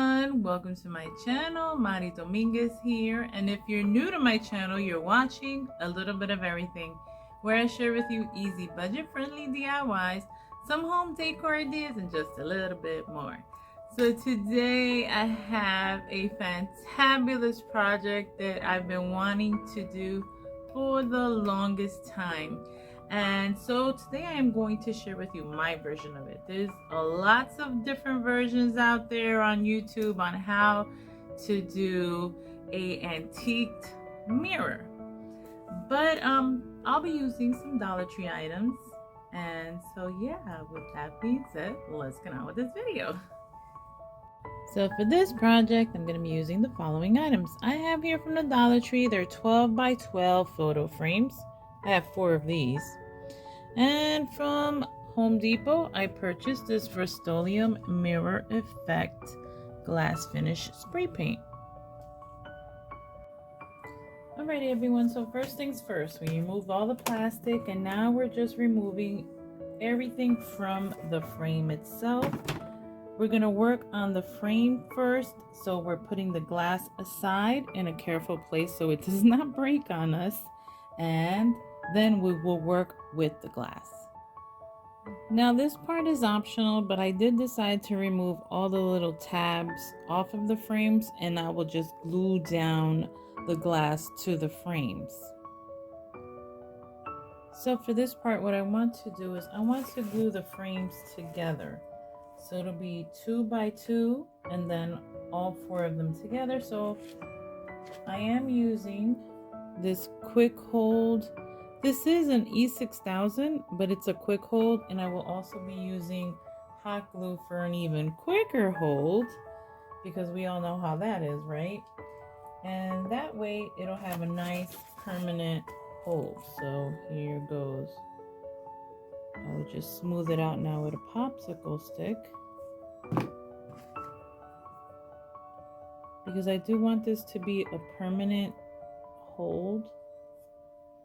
everyone, welcome to my channel. Mari Dominguez here, and if you're new to my channel, you're watching a little bit of everything, where I share with you easy budget-friendly DIYs, some home decor ideas, and just a little bit more. So today I have a fantabulous project that I've been wanting to do for the longest time. And so today I am going to share with you my version of it. There's lots of different versions out there on YouTube on how to do a antiqued mirror. But I'll be using some Dollar Tree items. And so yeah, with that being said, let's get on with this video. So for this project, I'm going to be using the following items. I have here from the Dollar Tree, they're 12 by 12 photo frames. I have 4 of these. And from Home Depot, I purchased this Rust-Oleum Mirror Effect glass finish spray paint. Alrighty everyone, so first things first, we removed all the plastic and now we're just removing everything from the frame itself. We're going to work on the frame first, so we're putting the glass aside in a careful place so it does not break on us, and then we will work with the glass. Now this part is optional, but I did decide to remove all the little tabs off of the frames, and I will just glue down the glass to the frames. So for this part, what I want to do is I want to glue the frames together. So it'll be 2 by 2 and then all 4 of them together. So I am using this quick hold. This is an E6000, but it's a quick hold, and I will also be using hot glue for an even quicker hold because we all know how that is, right? And that way it'll have a nice permanent hold. So here goes. I'll just smooth it out now with a popsicle stick because I do want this to be a permanent hold,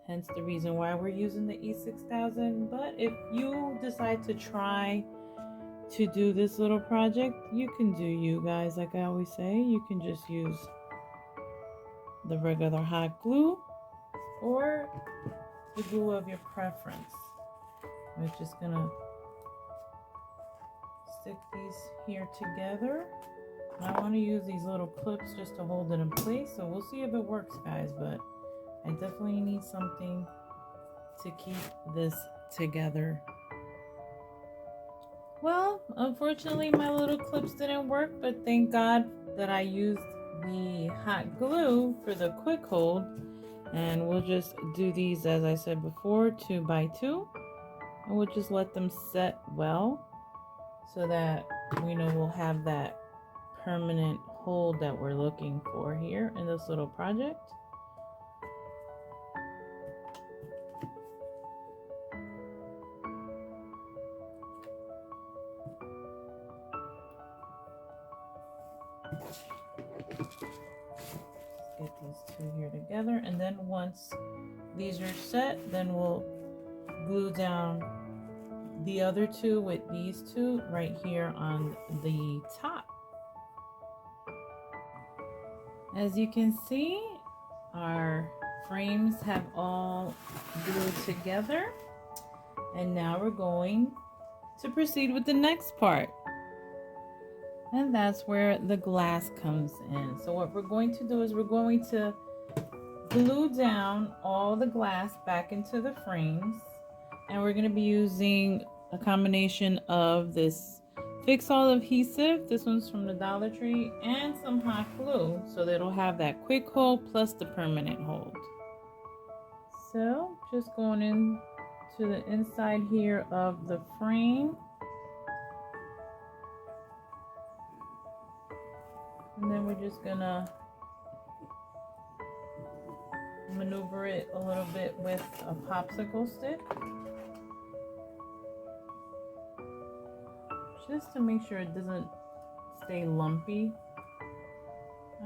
hence the reason why we're using the E6000. But if you decide to try to do this little project, you can do you guys. Like I always say, you can just use the regular hot glue or the glue of your preference. We're just gonna stick these here together. I want to use these little clips just to hold it in place, so we'll see if it works, guys, but I definitely need something to keep this together. Well, unfortunately my little clips didn't work, but thank God that I used the hot glue for the quick hold, and we'll just do these, as I said before, 2 by 2. And we'll just let them set well so that we know we'll have that permanent hold that we're looking for here in this little project. Get these 2 here together, and then once these are set, then we'll glue down the other 2 with these 2 right here on the top. As you can see, our frames have all glued together, and now we're going to proceed with the next part, and that's where the glass comes in. So what we're going to do is we're going to glue down all the glass back into the frames. And we're going to be using a combination of this Fix-All adhesive, this one's from the Dollar Tree, and some hot glue, so that it'll have that quick hold plus the permanent hold. So just going in to the inside here of the frame. And then we're just going to maneuver it a little bit with a popsicle stick, just to make sure it doesn't stay lumpy.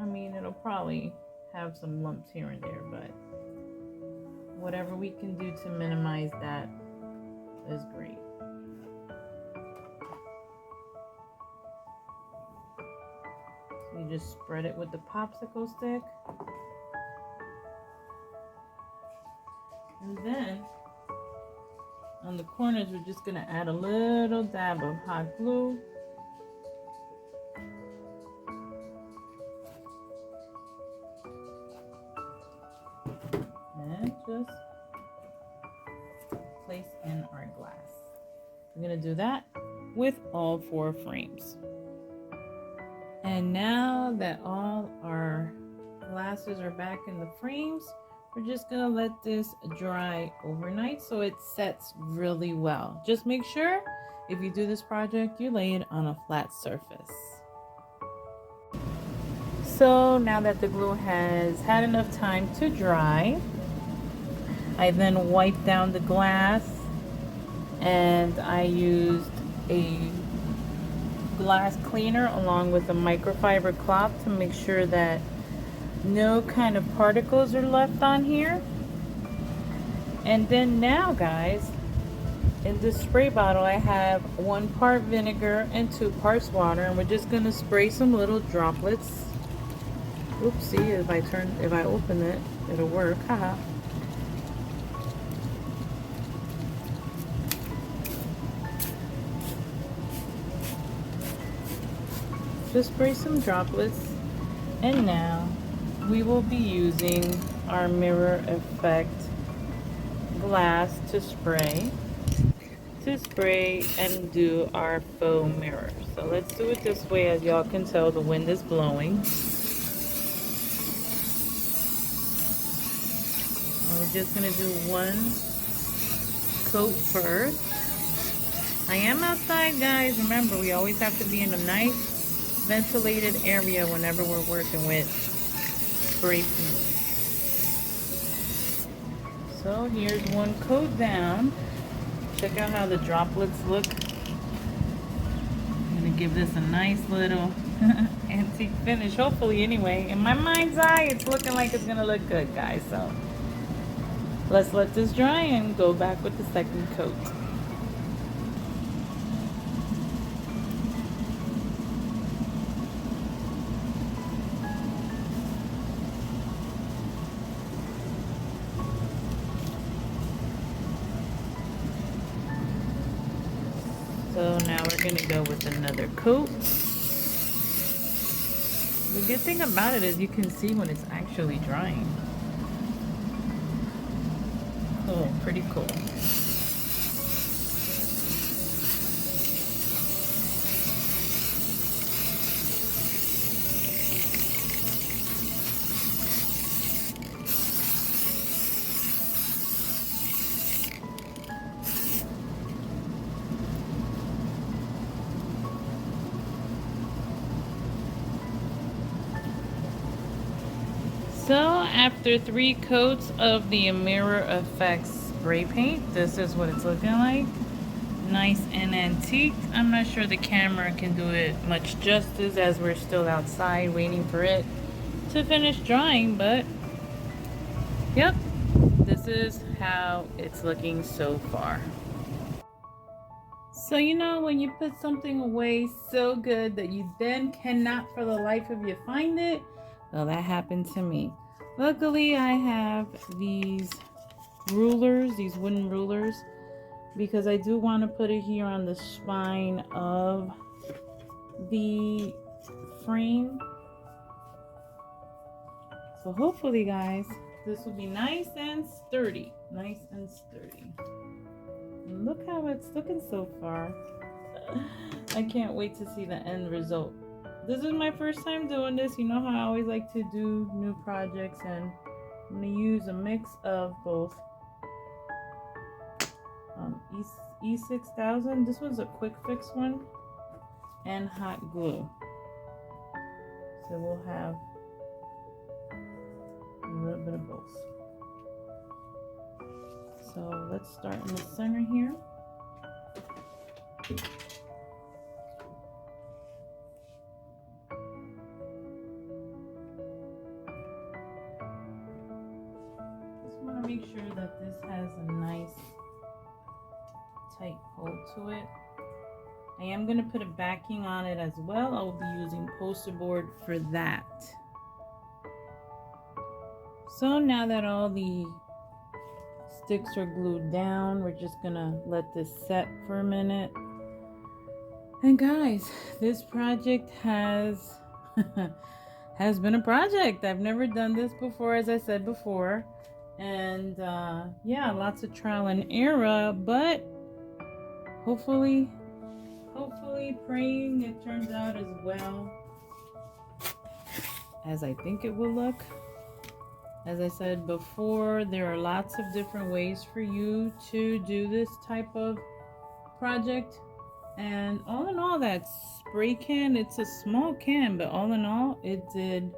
I mean, it'll probably have some lumps here and there, but whatever we can do to minimize that is great. You just spread it with the popsicle stick. And then on the corners, we're just gonna add a little dab of hot glue. And just place in our glass. We're gonna do that with all 4 frames. And now that all our glasses are back in the frames, we're just gonna let this dry overnight so it sets really well. Just make sure if you do this project, you lay it on a flat surface. So now that the glue has had enough time to dry, I then wiped down the glass and I used a glass cleaner along with a microfiber cloth to make sure that no kind of particles are left on here. And then now, guys, in this spray bottle I have 1 part vinegar and 2 parts water, and we're just gonna spray some little droplets. Oopsie, if I open it, it'll work. Haha. Just spray some droplets, and now we will be using our mirror effect glass to spray and do our faux mirror. So let's do it this way. As y'all can tell, the wind is blowing. We're just gonna do 1 coat first. I am outside, guys. Remember, we always have to be in a nice ventilated area whenever we're working with spray paint. So here's 1 coat down. Check out how the droplets look. I'm gonna give this a nice little antique finish, hopefully. Anyway, in my mind's eye, it's looking like it's gonna look good, guys. So let's let this dry and go back with the 2nd coat. So now we're gonna go with another coat. The good thing about it is you can see when it's actually drying. Cool, pretty cool. So after 3 coats of the Mirror Effects spray paint, this is what it's looking like. Nice and antique. I'm not sure the camera can do it much justice as we're still outside waiting for it to finish drying, but yep, this is how it's looking so far. So you know when you put something away so good that you then cannot for the life of you find it? Well, that happened to me. Luckily, I have these rulers, these wooden rulers, because I do want to put it here on the spine of the frame. So hopefully, guys, this will be nice and sturdy. Nice and sturdy. And look how it's looking so far. I can't wait to see the end result. This is my first time doing this. You know how I always like to do new projects, and I'm going to use a mix of both E6000, this one's a quick fix one, and hot glue. So we'll have a little bit of both. So let's start in the center here. Just want to make sure that this has a nice tight hold to it. I am going to put a backing on it as well. I will be using poster board for that. So now that all the sticks are glued down, we're just going to let this set for a minute. And guys, this project has been a project. I've never done this before, as I said before. And yeah, lots of trial and error, but hopefully praying it turns out as well as I think it will look. As I said before, there are lots of different ways for you to do this type of project. And all in all, that spray can, it's a small can, but all in all, it did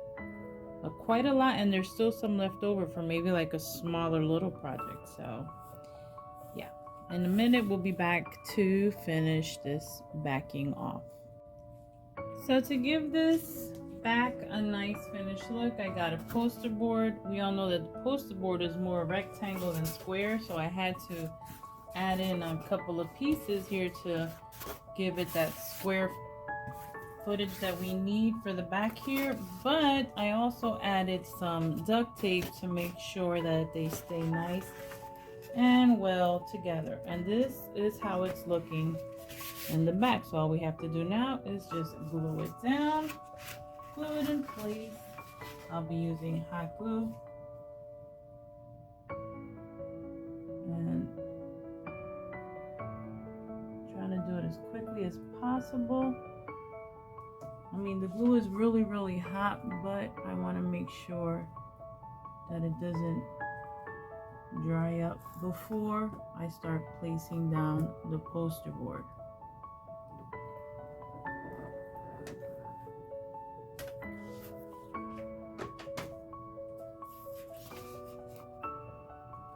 quite a lot. And there's still some left over for maybe like a smaller little project. So yeah, in a minute, we'll be back to finish this backing off. So to give this back a nice finished look, I got a poster board. We all know that the poster board is more rectangle than square, so I had to add in a couple of pieces here to give it that square footage that we need for the back here. But I also added some duct tape to make sure that they stay nice and well together. And this is how it's looking in the back. So all we have to do now is just glue it down, glue it in place. I'll be using hot glue. And trying to do it as quickly as possible. I mean, the glue is really, really hot, but I want to make sure that it doesn't dry up before I start placing down the poster board.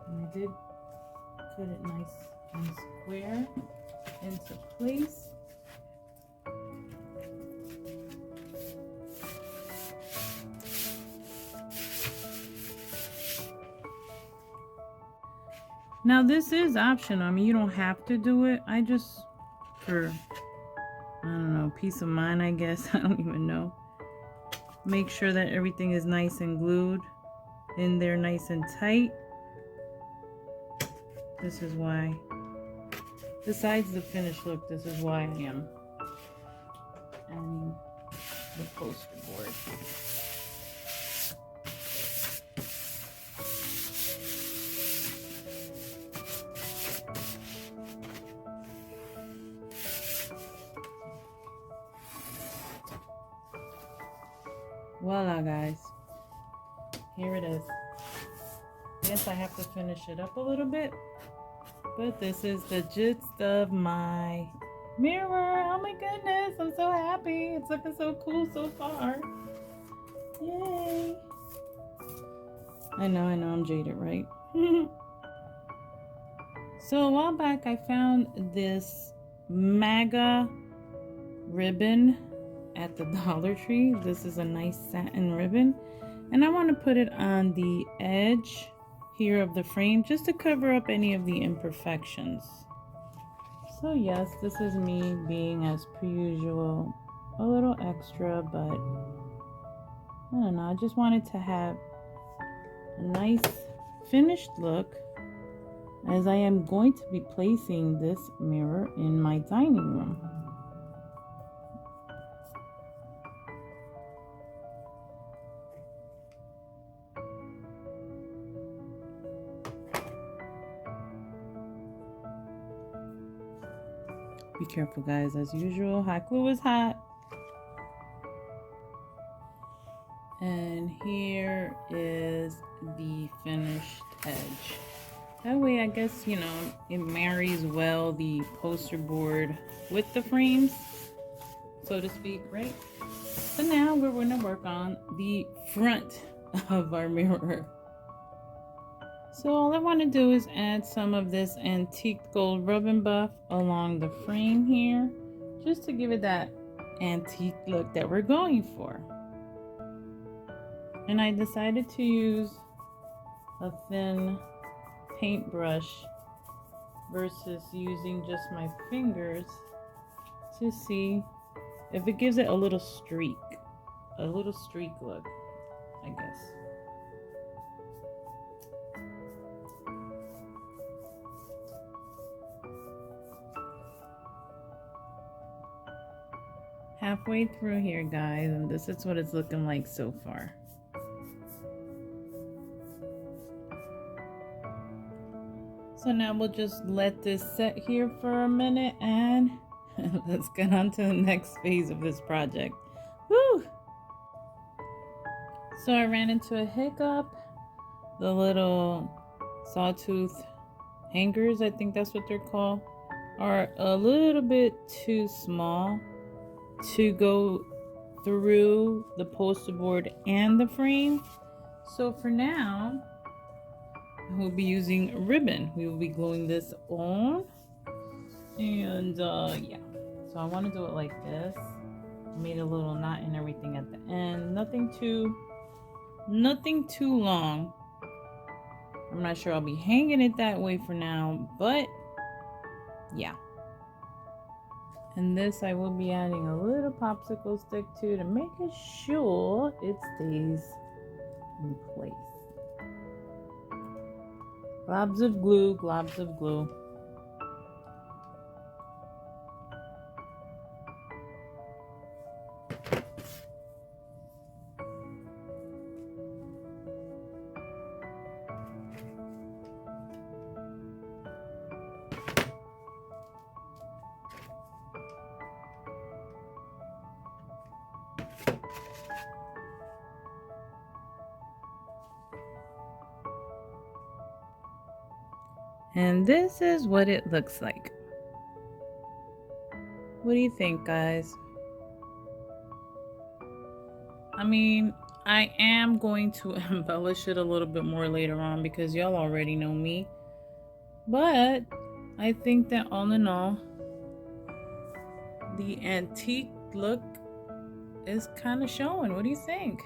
And I did put it nice and square into place. Now this is optional. I mean, you don't have to do it. I just, for, I don't know, peace of mind, I guess. I don't even know. Make sure that everything is nice and glued in there, nice and tight. This is why, besides the finished look, this is why I am adding the poster board. Voila, guys. Here it is. Yes, I have to finish it up a little bit, but this is the gist of my mirror. Oh my goodness, I'm so happy. It's looking so cool so far. Yay. I know, I'm jaded, right? So a while back, I found this MAGA ribbon at the Dollar Tree. This is a nice satin ribbon, and I want to put it on the edge here of the frame just to cover up any of the imperfections. So yes, this is me being, as per usual, a little extra, but I don't know, I just wanted to have a nice finished look, as I am going to be placing this mirror in my dining room. Be careful, guys. As usual, hot glue is hot. And here is the finished edge. That way, I guess, you know, it marries well the poster board with the frames, so to speak, right? So now we're going to work on the front of our mirror. So all I want to do is add some of this antique gold rub and buff along the frame here, just to give it that antique look that we're going for. And I decided to use a thin paintbrush versus using just my fingers to see if it gives it a little streak look, I guess. Halfway through here, guys, and this is what it's looking like so far. So now we'll just let this set here for a minute and let's get on to the next phase of this project. Woo! So I ran into a hiccup. The little sawtooth hangers, I think that's what they're called, are a little bit too small to go through the poster board and the frame. So for now, we'll be using ribbon. We will be gluing this on. And yeah, so I want to do it like this. I made a little knot and everything at the end. Nothing too long. I'm not sure I'll be hanging it that way for now, but yeah. And this I will be adding a little popsicle stick to make sure it stays in place. Globs of glue, globs of glue. And this is what it looks like. What do you think, guys? I mean, I am going to embellish it a little bit more later on because y'all already know me. But I think that all in all, the antique look is kind of showing. What do you think?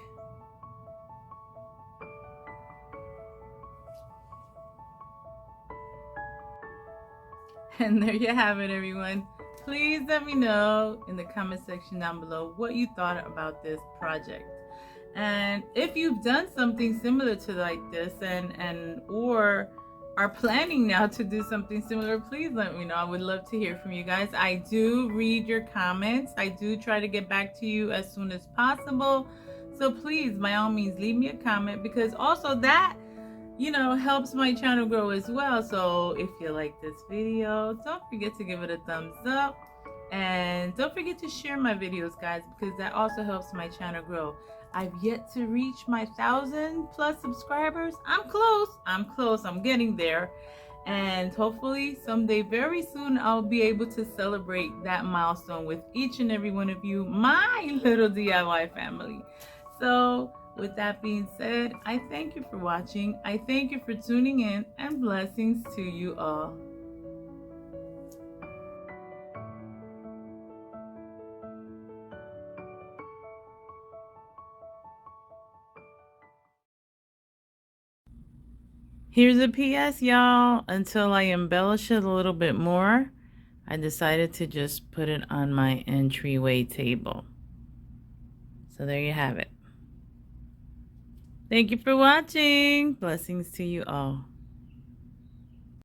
And there you have it, everyone. Please let me know in the comment section down below what you thought about this project. And if you've done something similar to like this and or are planning now to do something similar, please let me know. I would love to hear from you guys. I do read your comments. I do try to get back to you as soon as possible. So please, by all means, leave me a comment, because also that, you know, helps my channel grow as well. So if you like this video, don't forget to give it a thumbs up, and don't forget to share my videos, guys, because that also helps my channel grow. I've yet to reach my 1,000+ subscribers. I'm close, I'm getting there, and hopefully someday very soon I'll be able to celebrate that milestone with each and every one of you, my little DIY family. So with that being said, I thank you for watching. I thank you for tuning in, and blessings to you all. Here's a PS, y'all. Until I embellish it a little bit more, I decided to just put it on my entryway table. So there you have it. Thank you for watching. Blessings to you all.